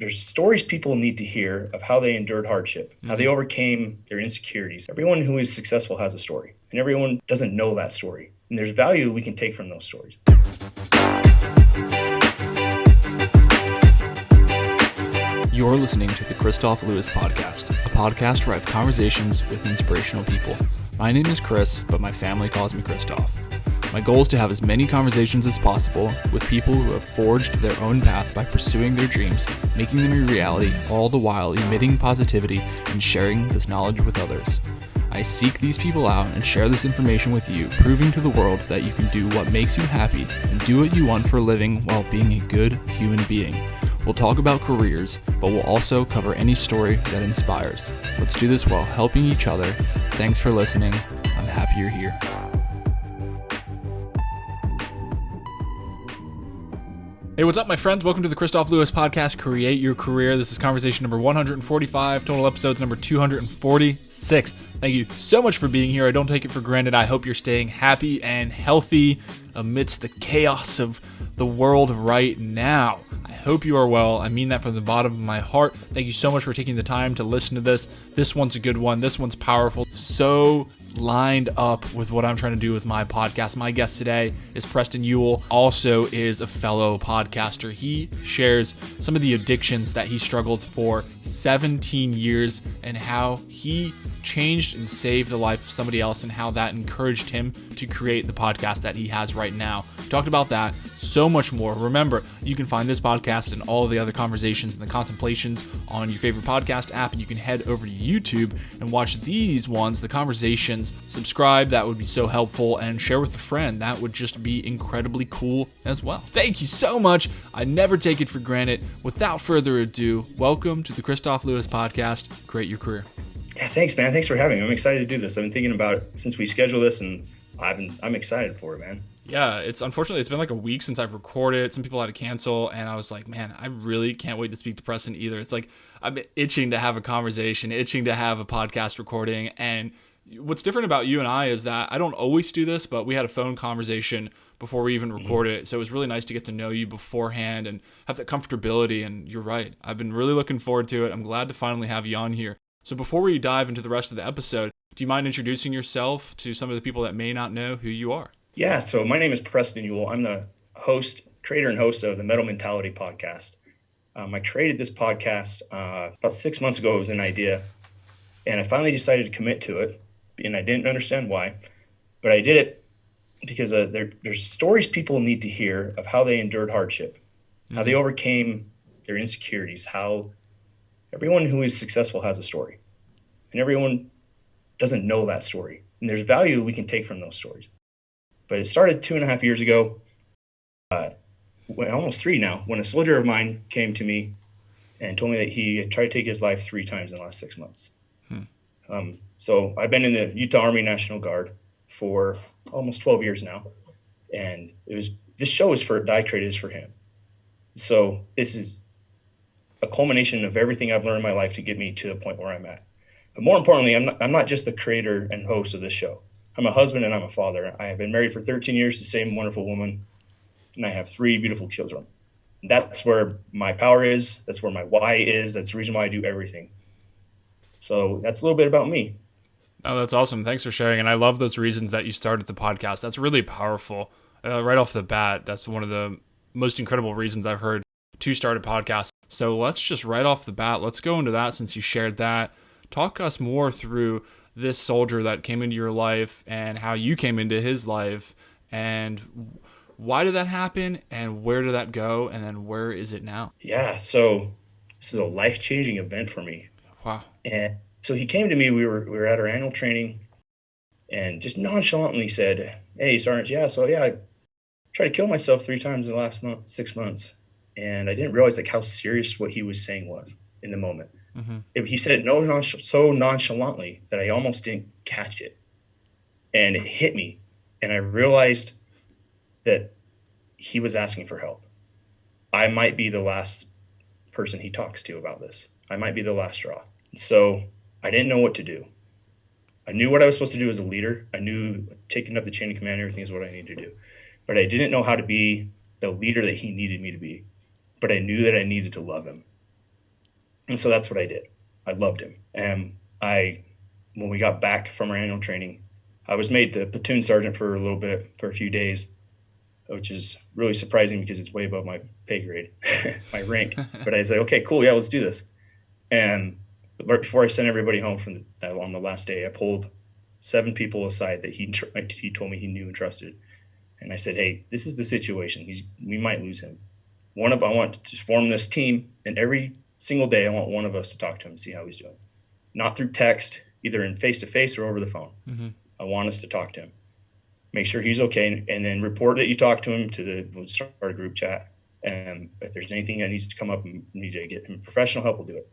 There's stories people need to hear of how they endured hardship, how they overcame their insecurities. Everyone who is successful has a story, and everyone doesn't know that story. And there's value we can take from those stories. You're listening to the Kristof Lewis podcast, a podcast where I have conversations with inspirational people. My name is Chris, but my family calls me Kristof. My goal is to have as many conversations as possible with people who have forged their own path by pursuing their dreams, making them a reality, all the while emitting positivity and sharing this knowledge with others. I seek these people out and share this information with you, proving to the world that you can do what makes you happy and do what you want for a living while being a good human being. We'll talk about careers, but we'll also cover any story that inspires. Let's do this while helping each other. Thanks for listening. I'm happy you're here. Hey, what's up, my friends? Welcome to the Kristof Lewis podcast, Create Your Career. This is conversation number 145, total episodes number 246. Thank you so much for being here. I don't take it for granted. I hope you're staying happy and healthy amidst the chaos of the world right now. I hope you are well. I mean that from the bottom of my heart. Thank you so much for taking the time to listen to this. This one's a good one. This one's powerful. So lined up with what I'm trying to do with my podcast. My guest today is Preston Ewell, also is a fellow podcaster. He shares some of the addictions that he struggled for 17 years and how he changed and saved the life of somebody else and how that encouraged him to create the podcast that he has right now. Talked about that, so much more. Remember, you can find this podcast and all of the other conversations and the contemplations on your favorite podcast app, and you can head over to YouTube and watch these ones, the conversations. Subscribe, that would be so helpful, and share with a friend. That would just be incredibly cool as well. Thank you so much. I never take it for granted. Without further ado, welcome to the Kristof Lewis podcast, Create Your Career. Yeah, thanks, man. Thanks for having me. I'm excited to do this. I've been thinking about it since we scheduled this, and I'm excited for it, man. Yeah, it's been like a week since I've recorded. Some people had to cancel, and I was like, man, I really can't wait to speak to Preston either. It's like I've been itching to have a conversation, itching to have a podcast recording. And what's different about you and I is that I don't always do this, but we had a phone conversation before we even recorded it. So it was really nice to get to know you beforehand and have that comfortability. And you're right. I've been really looking forward to it. I'm glad to finally have you on here. So before we dive into the rest of the episode, do you mind introducing yourself to some of the people that may not know who you are? Yeah, so my name is Preston Ewell. I'm the creator and host of the Mettle Mentality podcast. I created this podcast about 6 months ago. It was an idea, and I finally decided to commit to it, and I didn't understand why, but I did it because there's stories people need to hear of how they endured hardship, how they overcame their insecurities, how everyone who is successful has a story, and everyone doesn't know that story, and there's value we can take from those stories. But it started 2.5 years ago, almost 3 now, when a soldier of mine came to me and told me that he had tried to take his life 3 times in the last 6 months. So I've been in the Utah Army National Guard for almost 12 years now, and this show that I created is for him. So this is a culmination of everything I've learned in my life to get me to the point where I'm at. But more importantly, I'm not just the creator and host of this show. I'm a husband and I'm a father. I have been married for 13 years to the same wonderful woman, and I have 3 beautiful children. That's where my power is. That's where my why is. That's the reason why I do everything. So that's a little bit about me. Oh, that's awesome. Thanks for sharing. And I love those reasons that you started the podcast. That's really powerful. Right off the bat, that's one of the most incredible reasons I've heard to start a podcast. So let's just right off the bat, let's go into that since you shared that. Talk us more through this soldier that came into your life and how you came into his life, and why did that happen, and where did that go, and then where is it now? Yeah, so this is a life-changing event for me. Wow. And so he came to me, we were at our annual training, and just nonchalantly said, "Hey, Sergeant, I tried to kill myself 3 times in the last 6 months." And I didn't realize how serious what he was saying was in the moment. He said it so nonchalantly that I almost didn't catch it. And it hit me. And I realized that he was asking for help. I might be the last person he talks to about this. I might be the last straw. So I didn't know what to do. I knew what I was supposed to do as a leader. I knew taking up the chain of command, everything is what I needed to do. But I didn't know how to be the leader that he needed me to be. But I knew that I needed to love him. And so that's what I did. I loved him. And when we got back from our annual training, I was made the platoon sergeant for a little bit, for a few days, which is really surprising because it's way above my pay grade, my rank. But I was like, okay, cool. Yeah, let's do this. And right before I sent everybody home on the last day, I pulled 7 people aside that he told me he knew and trusted. And I said, hey, this is the situation. We might lose him. I want to form this team, and every single day I want one of us to talk to him, see how he's doing. Not through text, either in face-to-face or over the phone. Mm-hmm. I want us to talk to him. Make sure he's okay, and then report that you talked to him we'll start a group chat. And if there's anything that needs to come up and need to get him professional help, we'll do it.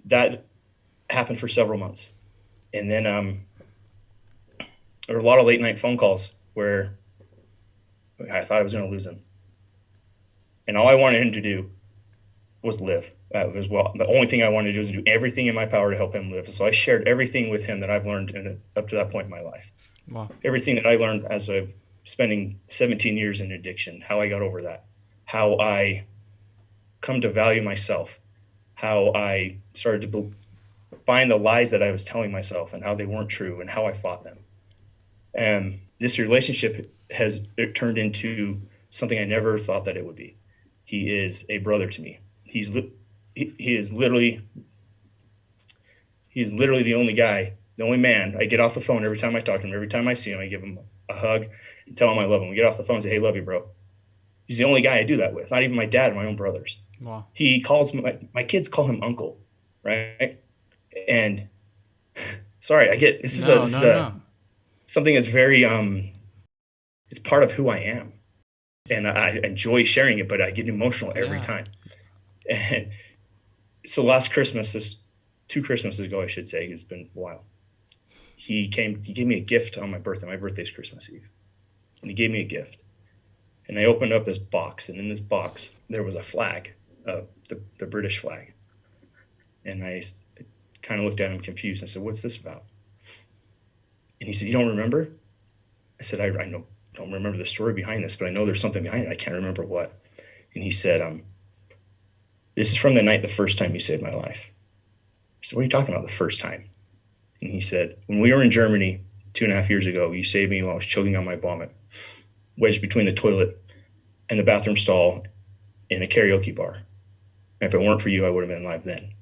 That happened for several months. And then there were a lot of late night phone calls where I thought I was going to lose him. And all I wanted him to do was live. The only thing I wanted to do was do everything in my power to help him live. So I shared everything with him that I've learned up to that point in my life. Wow. Everything that I learned as I'm spending 17 years in addiction, how I got over that, how I come to value myself, how I started to find the lies that I was telling myself and how they weren't true and how I fought them. And this relationship has turned into something I never thought that it would be. He is a brother to me. He is literally the only guy, the only man. I get off the phone every time I talk to him. Every time I see him, I give him a hug and tell him I love him. We get off the phone and say, hey, love you, bro. He's the only guy I do that with. Not even my dad and my own brothers. Wow. He calls my kids call him uncle, right? And sorry, I get this is something that's very it's part of who I am, and I enjoy sharing it, but I get emotional every time. And so last Christmas, 2 Christmases ago, I should say, it's been a while. He gave me a gift on my birthday. My birthday's Christmas Eve, and he gave me a gift. And I opened up this box, and in this box there was a flag, the British flag. And I kind of looked at him confused. I said, "What's this about?" And he said, "You don't remember?" I said, "I don't remember the story behind this, but I know there's something behind it. I can't remember what." And he said, "This is from the first time you saved my life." I said, "What are you talking about, the first time?" And he said, "When we were in Germany 2.5 years ago, you saved me while I was choking on my vomit, wedged between the toilet and the bathroom stall in a karaoke bar. And if it weren't for you, I would have been alive then.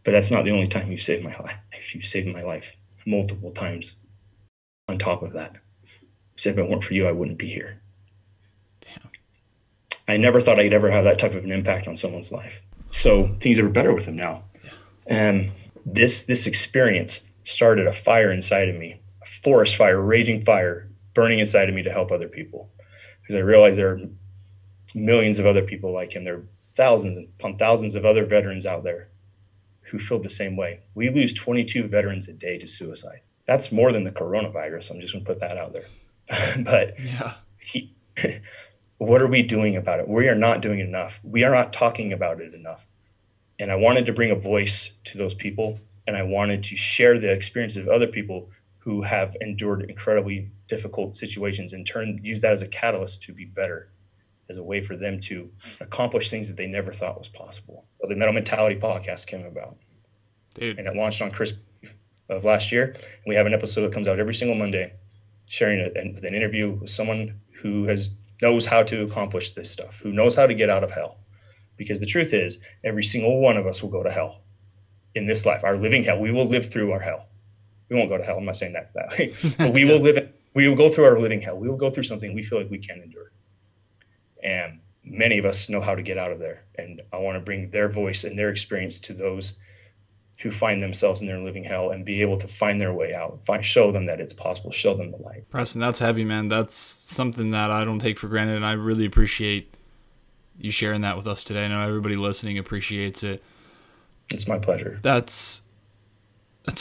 But that's not the only time you saved my life. You saved my life multiple times on top of that. He said, if it weren't for you, I wouldn't be here." Damn. I never thought I'd ever have that type of an impact on someone's life. So things are better with him now. Yeah. And this experience started a fire inside of me, a forest fire, a raging fire burning inside of me to help other people. Because I realized there are millions of other people like him. There are thousands upon thousands of other veterans out there who feel the same way. We lose 22 veterans a day to suicide. That's more than the coronavirus. I'm just going to put that out there. But what are we doing about it? We are not doing enough. We are not talking about it enough. And I wanted to bring a voice to those people, and I wanted to share the experiences of other people who have endured incredibly difficult situations and use that as a catalyst to be better, as a way for them to accomplish things that they never thought was possible. So the Mettle Mentality podcast came about. Dude. And it launched on Christmas of last year. And we have an episode that comes out every single Monday, sharing an interview with someone who knows how to accomplish this stuff, who knows how to get out of hell. Because the truth is, every single one of us will go to hell in this life, our living hell. We will live through our hell. We won't go to hell. I'm not saying that way. But we will go through our living hell. We will go through something we feel like we can't endure. And many of us know how to get out of there. And I want to bring their voice and their experience to those who find themselves in their living hell and be able to find their way out, show them that it's possible, show them the light. Preston, that's heavy, man. That's something that I don't take for granted, and I really appreciate you sharing that with us today. I know everybody listening appreciates it. It's my pleasure. That's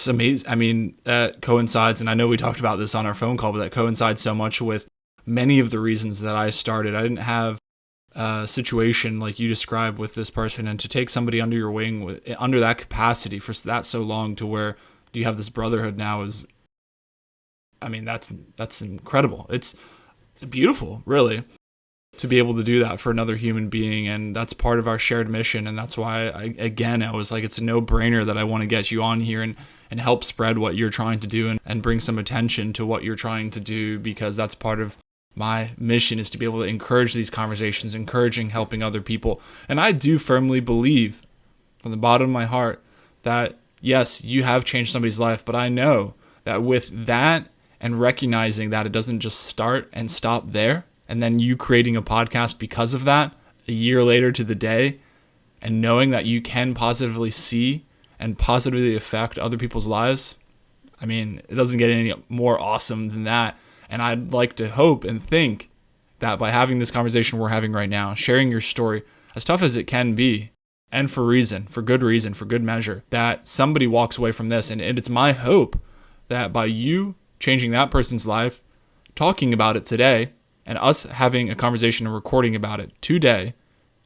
amazing. I mean, that coincides, and I know we talked about this on our phone call, but that coincides so much with many of the reasons that I started. I didn't have a situation like you described with this person, and to take somebody under your wing under that capacity for that so long, to where you have this brotherhood now, is, I mean, that's incredible. It's beautiful, really. to be able to do that for another human being. And that's part of our shared mission. And that's why I was like, it's a no-brainer that I want to get you on here and help spread what you're trying to do and bring some attention to what you're trying to do, because that's part of my mission, is to be able to encourage these conversations, encouraging, helping other people. And I do firmly believe from the bottom of my heart that yes, you have changed somebody's life, but I know that with that and recognizing that it doesn't just start and stop there, and then you creating a podcast because of that a year later to the day, and knowing that you can positively see and positively affect other people's lives, I mean, it doesn't get any more awesome than that. And I'd like to hope and think that by having this conversation we're having right now, sharing your story, as tough as it can be, and for good measure, that somebody walks away from this. And it's my hope that by you changing that person's life, talking about it today, and us having a conversation and recording about it today,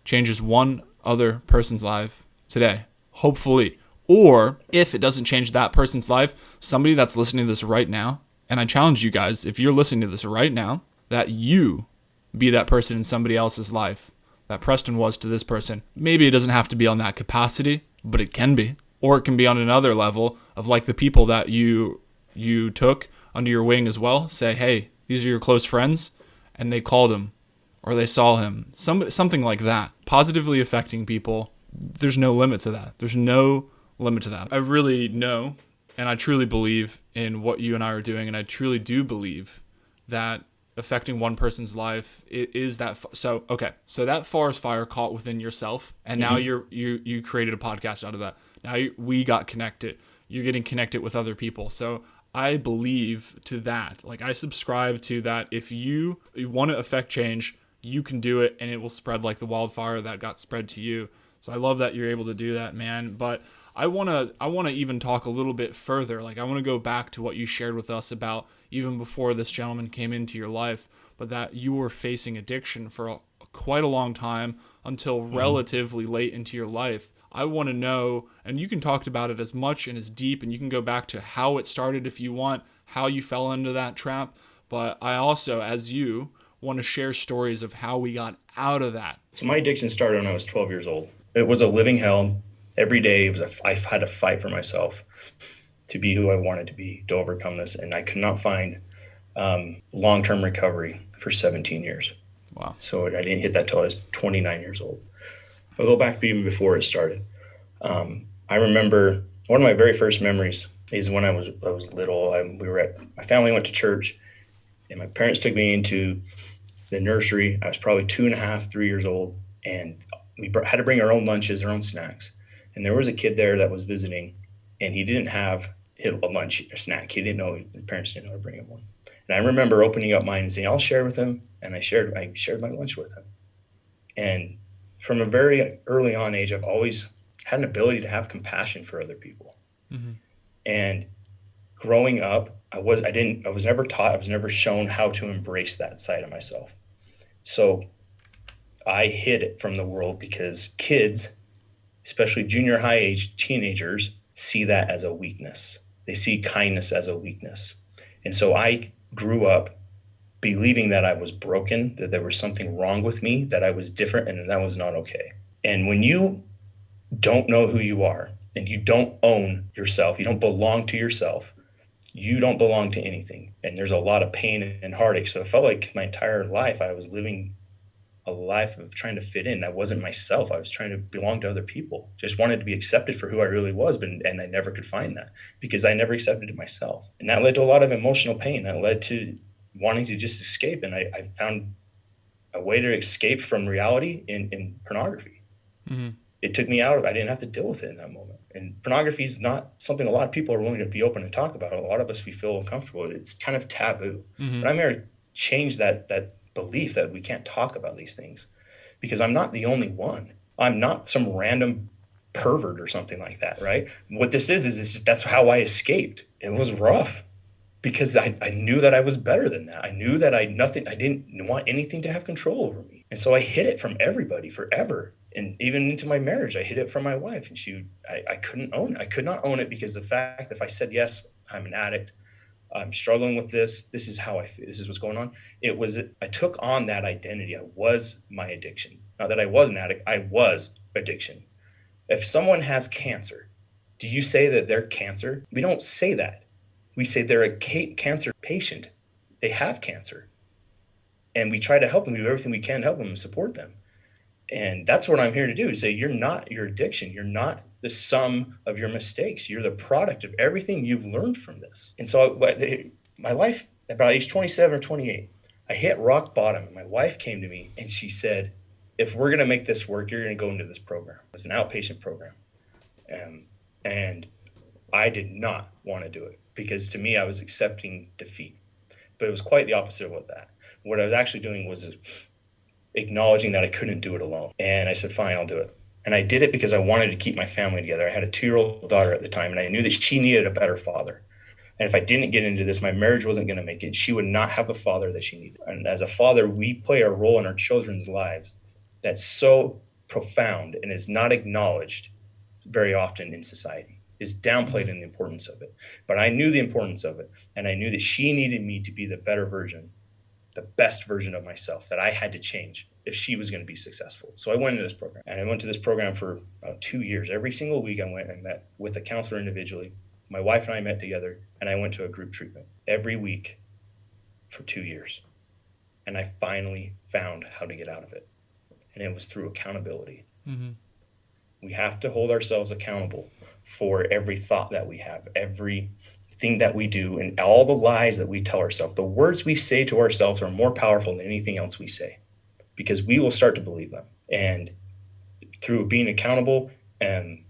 changes one other person's life today, hopefully. Or if it doesn't change that person's life, somebody that's listening to this right now, and I challenge you guys, if you're listening to this right now, that you be that person in somebody else's life that Preston was to this person. Maybe it doesn't have to be on that capacity, but it can be. Or it can be on another level of like the people that you took under your wing as well. Say, hey, these are your close friends, and they called him or they saw him. Something like that. Positively affecting people. There's no limit to that. There's no limit to that. I really know, and I truly believe in what you and I are doing, and I truly do believe that affecting one person's life, it is that. So that forest fire caught within yourself, and now you created a podcast out of that. Now we got connected. You're getting connected with other people. So I believe to that. Like, I subscribe to that. If you want to affect change, you can do it, and it will spread like the wildfire that got spread to you. So I love that you're able to do that, man. But I want to even talk a little bit further. Like, I want to go back to what you shared with us about even before this gentleman came into your life, but that you were facing addiction for quite a long time until relatively late into your life. I want to know, and you can talk about it as much and as deep, and you can go back to how it started if you want, how you fell into that trap. But I also, as you, want to share stories of how we got out of that. So my addiction started when I was 12 years old. It was a living hell. Every day I had to fight for myself to be who I wanted to be, to overcome this. And I could not find long-term recovery for 17 years. Wow. So I didn't hit that till I was 29 years old. I'll go back to even before it started. I remember one of my very first memories is when I was little. My family went to church, and my parents took me into the nursery. I was probably 2.5, 3 years old, and we had to bring our own lunches, our own snacks. And there was a kid there that was visiting, and he didn't have a lunch or snack. He didn't know, his parents didn't know to bring him one. And I remember opening up mine and saying, I'll share with him. And I shared my lunch with him. And from a very early on age, I've always had an ability to have compassion for other people. Mm-hmm. And growing up, I was never taught, I was never shown how to embrace that side of myself. So I hid it from the world because kids, especially junior high age teenagers, see that as a weakness. They see kindness as a weakness. And so I grew up believing that I was broken, that there was something wrong with me, that I was different, and that was not okay. And when you don't know who you are, and you don't own yourself, you don't belong to yourself, you don't belong to anything. And there's a lot of pain and heartache. So it felt like my entire life I was living a life of trying to fit in. I wasn't myself. I was trying to belong to other people. Just wanted to be accepted for who I really was, and I never could find that because I never accepted myself. And that led to a lot of emotional pain. That led to wanting to just escape. And I found a way to escape from reality in pornography. Mm-hmm. It took me out of, I didn't have to deal with it in that moment. And pornography is not something a lot of people are willing to be open and talk about. A lot of us, we feel uncomfortable. It's kind of taboo. Mm-hmm. But I'm here to change that belief that we can't talk about these things, because I'm not the only one. I'm not some random pervert or something like that, right? What this is just, that's how I escaped. It was rough because I knew that I was better than that. I knew that I didn't want anything to have control over me. And so I hid it from everybody forever. And even into my marriage, I hid it from my wife, and I couldn't own it. I could not own it because the fact that if I said, yes, I'm an addict, I'm struggling with this. This is how I feel. This is what's going on. I took on that identity. I was my addiction. Not that I was an addict, I was addiction. If someone has cancer, do you say that they're cancer? We don't say that. We say they're a cancer patient. They have cancer. And we try to help them, do everything we can to help them and support them. And that's what I'm here to do, is say you're not your addiction. You're not the sum of your mistakes. You're the product of everything you've learned from this. And so my life, about age 27 or 28, I hit rock bottom. And my wife came to me and she said, if we're going to make this work, you're going to go into this program. It's an outpatient program. And I did not want to do it because to me, I was accepting defeat. But it was quite the opposite of that. What I was actually doing was acknowledging that I couldn't do it alone. And I said, fine, I'll do it. And I did it because I wanted to keep my family together. I had a 2-year-old daughter at the time, and I knew that she needed a better father. And if I didn't get into this, my marriage wasn't going to make it. She would not have the father that she needed. And as a father, we play a role in our children's lives that's so profound and is not acknowledged very often in society. It's downplayed in the importance of it. But I knew the importance of it, and I knew that she needed me to be the better version, the best version of myself, that I had to change if she was going to be successful. So I went into this program, and I went to this program for about 2 years. Every single week I went and met with a counselor individually. My wife and I met together, and I went to a group treatment every week for 2 years. And I finally found how to get out of it. And it was through accountability. Mm-hmm. We have to hold ourselves accountable for every thought that we have, everything that we do, and all the lies that we tell ourselves. The words we say to ourselves are more powerful than anything else we say, because we will start to believe them. And through being accountable and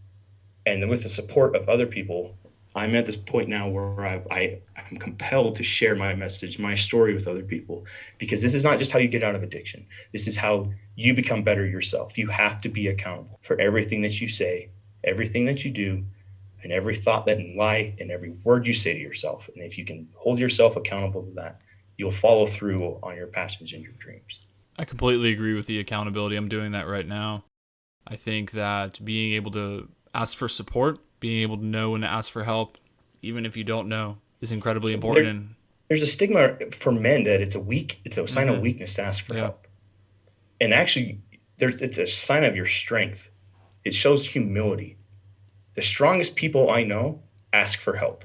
with the support of other people, I'm at this point now where I'm compelled to share my message, my story with other people, because this is not just how you get out of addiction. This is how you become better yourself. You have to be accountable for everything that you say, everything that you do, and every thought that lie, and every word you say to yourself. And if you can hold yourself accountable to that, you'll follow through on your passions and your dreams. I completely agree with the accountability. I'm doing that right now. I think that being able to ask for support, being able to know when to ask for help, even if you don't know, is incredibly important. There's a stigma for men that it's a sign of weakness to ask for help. And actually, it's a sign of your strength. It shows humility. The strongest people I know ask for help.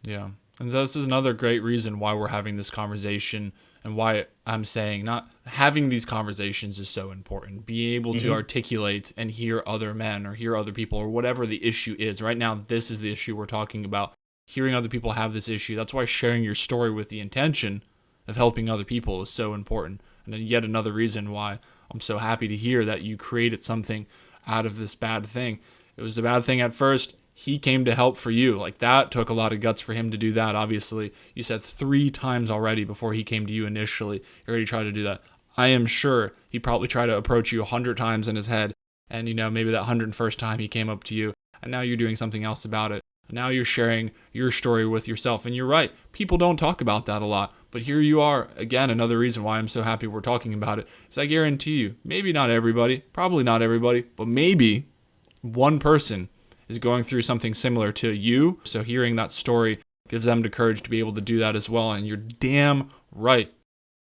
Yeah. And this is another great reason why we're having this conversation, and why I'm saying not having these conversations is so important. Being able to articulate and hear other men or hear other people or whatever the issue is. Right now, this is the issue we're talking about. Hearing other people have this issue. That's why sharing your story with the intention of helping other people is so important. And then yet another reason why I'm so happy to hear that you created something out of this bad thing. It was a bad thing at first. He came to help for you. Like, that took a lot of guts for him to do that. Obviously, you said 3 times already before he came to you initially. He already tried to do that. I am sure he probably tried to approach you 100 times in his head. And, maybe that 101st time he came up to you, and now you're doing something else about it. Now you're sharing your story with yourself. And you're right. People don't talk about that a lot. But here you are. Again, another reason why I'm so happy we're talking about it is I guarantee you, maybe not everybody, probably not everybody, but maybe one person is going through something similar to you. So hearing that story gives them the courage to be able to do that as well. And you're damn right.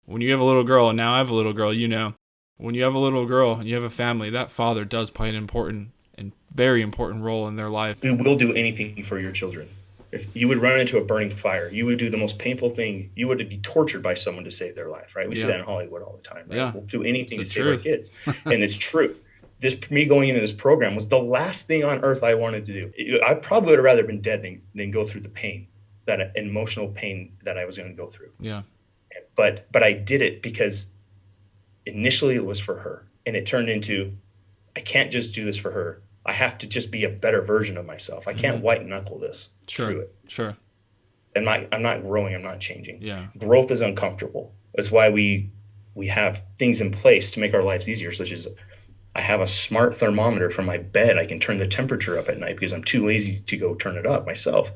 When you have a little girl, and now I have a little girl, when you have a little girl and you have a family, that father does play an important and very important role in their life. We will do anything for your children. If you would run into a burning fire, you would do the most paiful thing. You would be tortured by someone to save their life, right? We see that in Hollywood all the time, right? Yeah. We'll do anything to save our kids. And it's true. Me going into this program was the last thing on earth I wanted to do. I probably would have rather been dead than go through the pain, that emotional pain that I was going to go through. Yeah. But I did it because initially it was for her. And it turned into, I can't just do this for her. I have to just be a better version of myself. I can't white knuckle this through it. Sure. I'm not growing. I'm not changing. Yeah. Growth is uncomfortable. That's why we have things in place to make our lives easier, such as I have a smart thermometer from my bed. I can turn the temperature up at night because I'm too lazy to go turn it up myself,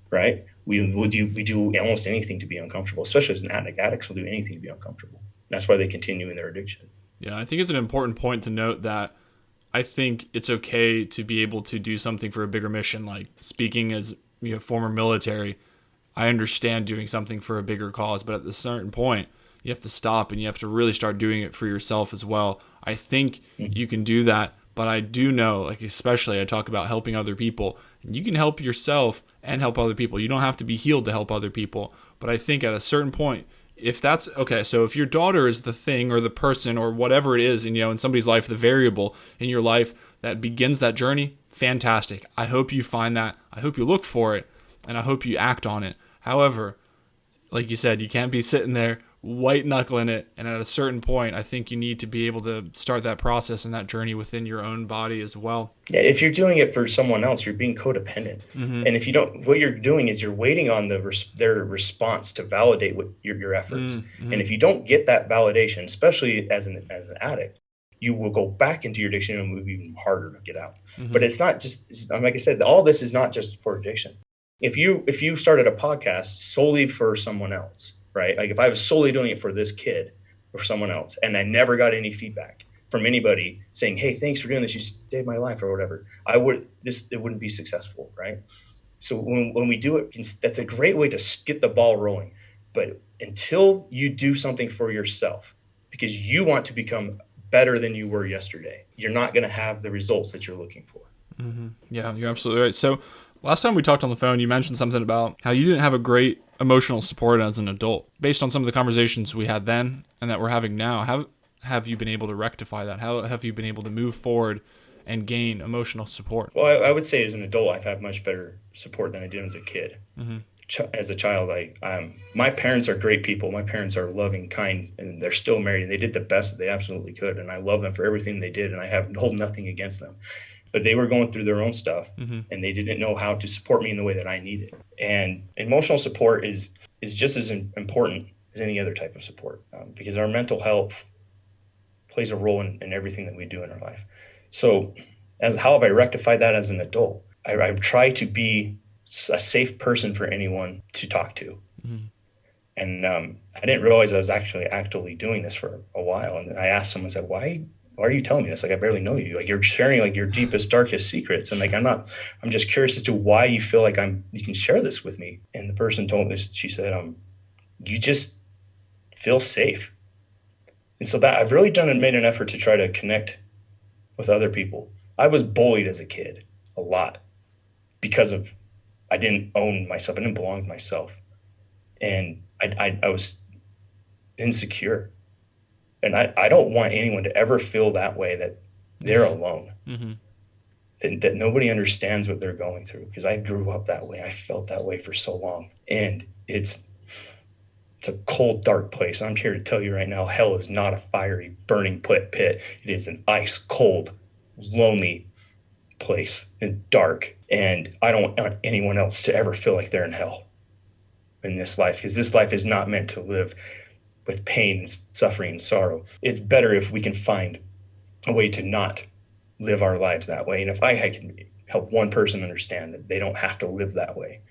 right? We do almost anything to be uncomfortable, especially as an addict. Addicts will do anything to be uncomfortable. That's why they continue in their addiction. Yeah, I think it's an important point to note that I think it's okay to be able to do something for a bigger mission. Like, speaking as former military, I understand doing something for a bigger cause, but at a certain point, you have to stop and you have to really start doing it for yourself as well. I think you can do that, but I do know, like, especially I talk about helping other people, and you can help yourself and help other people. You don't have to be healed to help other people, but I think at a certain point, if that's okay, so if your daughter is the thing or the person or whatever it is, and in somebody's life, the variable in your life that begins that journey, fantastic. I hope you find that. I hope you look for it, and I hope you act on it. However, like you said, you can't be sitting there white knuckling it. And at a certain point, I think you need to be able to start that process and that journey within your own body as well. Yeah, if you're doing it for someone else, you're being codependent. And if you don't, what you're doing is you're waiting on their response to validate what your efforts. And if you don't get that validation, especially as an addict, you will go back into your addiction and it will be even harder to get out. But it's not just, like I said, all this is not just for addiction. If you started a podcast solely for someone else, right? Like if I was solely doing it for this kid or someone else, and I never got any feedback from anybody saying, "Hey, thanks for doing this. You saved my life," or whatever, it wouldn't be successful, right? So when we do it, that's a great way to get the ball rolling. But until you do something for yourself, because you want to become better than you were yesterday, you're not going to have the results that you're looking for. Yeah, you're absolutely right. So last time we talked on the phone, you mentioned something about how you didn't have a great emotional support as an adult. Based on some of the conversations we had then and that we're having now, how have you been able to rectify that? How have you been able to move forward and gain emotional support? Well, I would say as an adult, I've had much better support than I did as a kid. As a child, my parents are great people. My parents are loving, kind, and they're still married. They did the best that they absolutely could, and I love them for everything they did, and I hold nothing against them. But they were going through their own stuff, and they didn't know how to support me in the way that I needed. And emotional support is just as important as any other type of support, because our mental health plays a role in everything that we do in our life. So how have I rectified that as an adult? I try to be a safe person for anyone to talk to. And I didn't realize I was actually actively doing this for a while. And I asked someone, I said, why are you telling me this? Like, I barely know you. Like, you're sharing like your deepest, darkest secrets. And like, I'm just curious as to why you feel like you can share this with me. And the person told me this, she said, you just feel safe. And so that I've really made an effort to try to connect with other people. I was bullied as a kid a lot because I didn't own myself. I didn't belong to myself. And I was insecure. And I don't want anyone to ever feel that way, that they're alone, that nobody understands what they're going through, because I grew up that way. I felt that way for so long. And it's a cold, dark place. I'm here to tell you right now, hell is not a fiery, burning pit. It is an ice cold, lonely place and dark. And I don't want anyone else to ever feel like they're in hell in this life, because this life is not meant to live with pain, suffering, and sorrow. It's better if we can find a way to not live our lives that way. And if I can help one person understand that they don't have to live that way,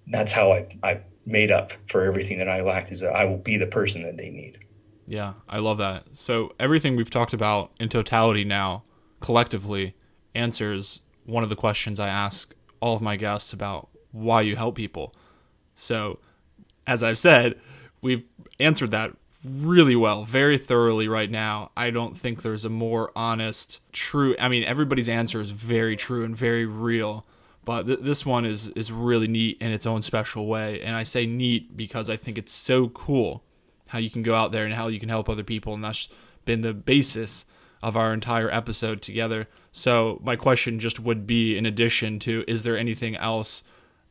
that's how I made up for everything that I lacked, is that I will be the person that they need. Yeah, I love that. So everything we've talked about in totality now, collectively, answers one of the questions I ask all of my guests about why you help people. So, as I've said, we've answered that really well, very thoroughly right now. I don't think there's a more honest, true, everybody's answer is very true and very real, but this one is really neat in its own special way. And I say neat because I think it's so cool how you can go out there and how you can help other people, and that's been the basis of our entire episode together. So my question just would be, in addition to, is there anything else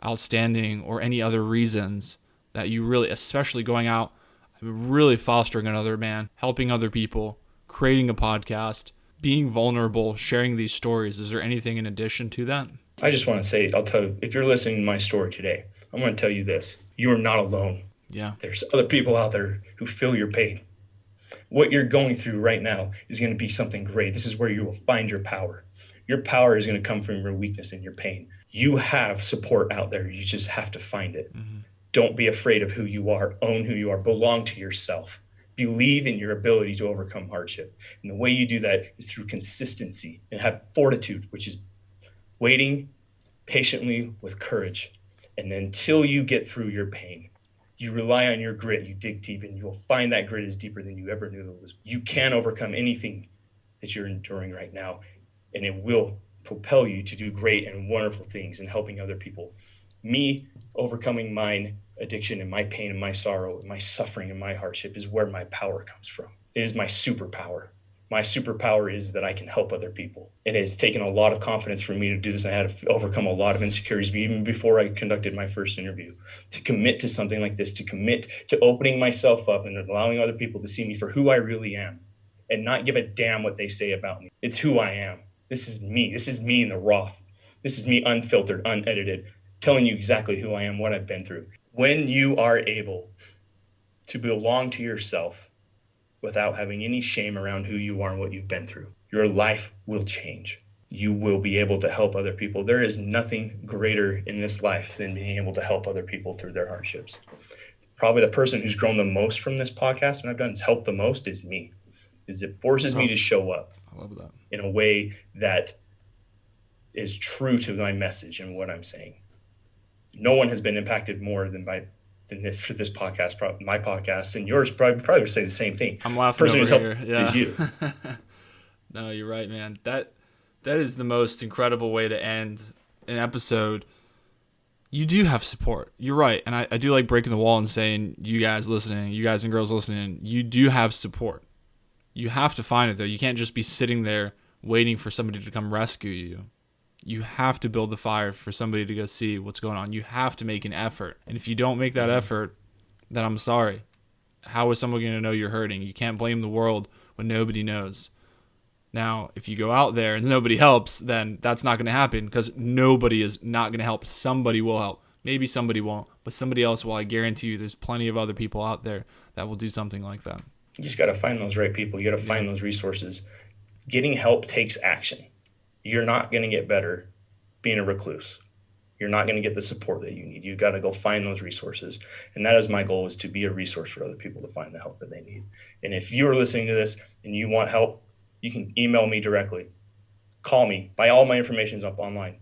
outstanding or any other reasons that you really, especially going out, really fostering another man, helping other people, creating a podcast, being vulnerable, sharing these stories, is there anything in addition to that? I just want to say, I'll tell you, if you're listening to my story today, I'm going to tell you this: you are not alone. Yeah. There's other people out there who feel your pain. What you're going through right now is going to be something great. This is where you will find your power. Your power is going to come from your weakness and your pain. You have support out there. You just have to find it. Don't be afraid of who you are. Own who you are. Belong to yourself. Believe in your ability to overcome hardship. And the way you do that is through consistency, and have fortitude, which is waiting patiently with courage. And until you get through your pain, you rely on your grit, you dig deep, and you'll find that grit is deeper than you ever knew it was. You can overcome anything that you're enduring right now, and it will propel you to do great and wonderful things and helping other people. Me overcoming my addiction and my pain and my sorrow and my suffering and my hardship is where my power comes from. It is my superpower. My superpower is that I can help other people. And it has taken a lot of confidence for me to do this. I had to overcome a lot of insecurities, even before I conducted my first interview, to commit to something like this, to commit to opening myself up and allowing other people to see me for who I really am and not give a damn what they say about me. It's who I am. This is me. This is me in the raw. This is me unfiltered, unedited, telling you exactly who I am, what I've been through. When you are able to belong to yourself without having any shame around who you are and what you've been through, your life will change. You will be able to help other people. There is nothing greater in this life than being able to help other people through their hardships. Probably the person who's grown the most from this podcast and I've done is helped the most is me. Is it forces me to show up in a way that is true to my message and what I'm saying. No one has been impacted more than for this podcast, my podcast, and yours probably would say the same thing. I'm laughing over here. Yeah. You. No, you're right, man. That is the most incredible way to end an episode. You do have support. You're right. And I do like breaking the wall and saying, you guys listening, you guys and girls listening, you do have support. You have to find it, though. You can't just be sitting there waiting for somebody to come rescue you. You have to build the fire for somebody to go see what's going on. You have to make an effort. And if you don't make that effort, then I'm sorry. How is someone going to know you're hurting? You can't blame the world when nobody knows. Now, if you go out there and nobody helps, then that's not going to happen because nobody is not going to help. Somebody will help. Maybe somebody won't, but somebody else will. I guarantee you there's plenty of other people out there that will do something like that. You just got to find those right people. You got to find those resources. Getting help takes action. You're not going to get better being a recluse. You're not going to get the support that you need. You got to go find those resources. And that is my goal, is to be a resource for other people to find the help that they need. And if you're listening to this and you want help, you can email me directly. Call me. All my information's up online.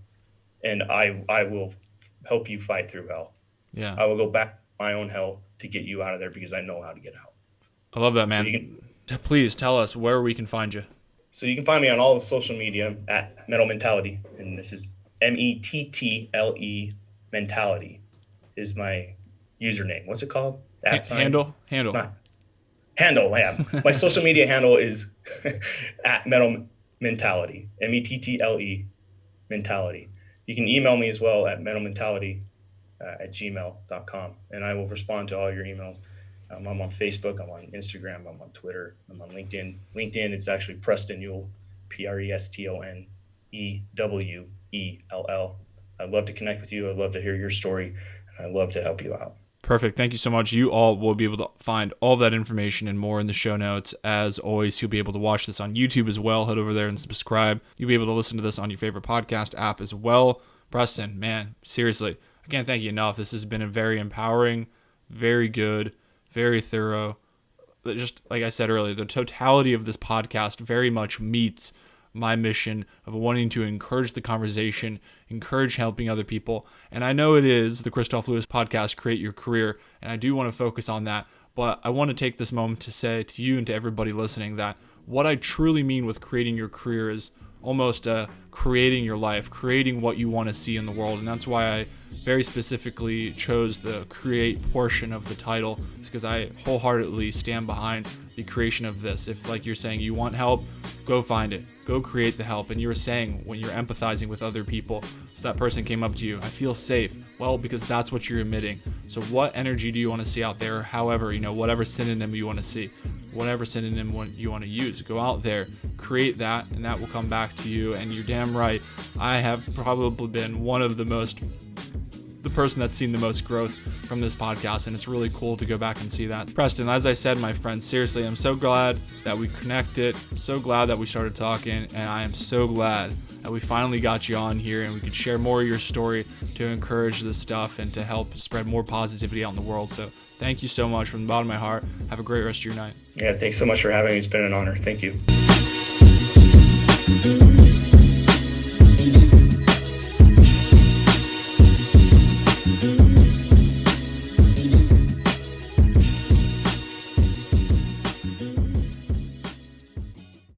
And I will help you fight through hell. Yeah. I will go back to my own hell to get you out of there because I know how to get out. I love that, man. So please tell us where we can find you. So you can find me on all the social media at Mettle Mentality. And this is METTLE Mentality is my username. What's it called? Handle. Handle, yeah. My social media handle is at Mettle Mentality, METTLE Mentality. You can email me as well at mettlementality at gmail.com, and I will respond to all your emails. I'm on Facebook, I'm on Instagram, I'm on Twitter, I'm on LinkedIn. LinkedIn, it's actually Preston Ewell, PRESTONEWELL. I'd love to connect with you. I'd love to hear your story, and I'd love to help you out. Perfect. Thank you so much. You all will be able to find all of that information and more in the show notes. As always, you'll be able to watch this on YouTube as well. Head over there and subscribe. You'll be able to listen to this on your favorite podcast app as well. Preston, man, seriously, I can't thank you enough. This has been a very empowering, very good, very thorough. Just like I said earlier, the totality of this podcast very much meets my mission of wanting to encourage the conversation, encourage helping other people. And I know it is the Kristof Lewis podcast, Create Your Career, and I do want to focus on that. But I want to take this moment to say to you and to everybody listening that what I truly mean with creating your career is almost creating your life, creating what you want to see in the world. And that's why I very specifically chose the create portion of the title, is because I wholeheartedly stand behind the creation of this. If, like you're saying, you want help, go find it, go create the help. And you were saying when you're empathizing with other people, so that person came up to you, I feel safe. Well, because that's what you're emitting. So what energy do you want to see out there? However, whatever synonym you want to see, whatever synonym you want to use, go out there, create that, and that will come back to you. And you're damn right, I have probably been the person that's seen the most growth from this podcast, and it's really cool to go back and see that. Preston, as I said, my friend, seriously, I'm so glad that we connected. I'm so glad that we started talking, and I am so glad that we finally got you on here and we could share more of your story to encourage this stuff and to help spread more positivity out in the world. So thank you so much from the bottom of my heart. Have a great rest of your night. Yeah, thanks so much for having me. It's been an honor. Thank you.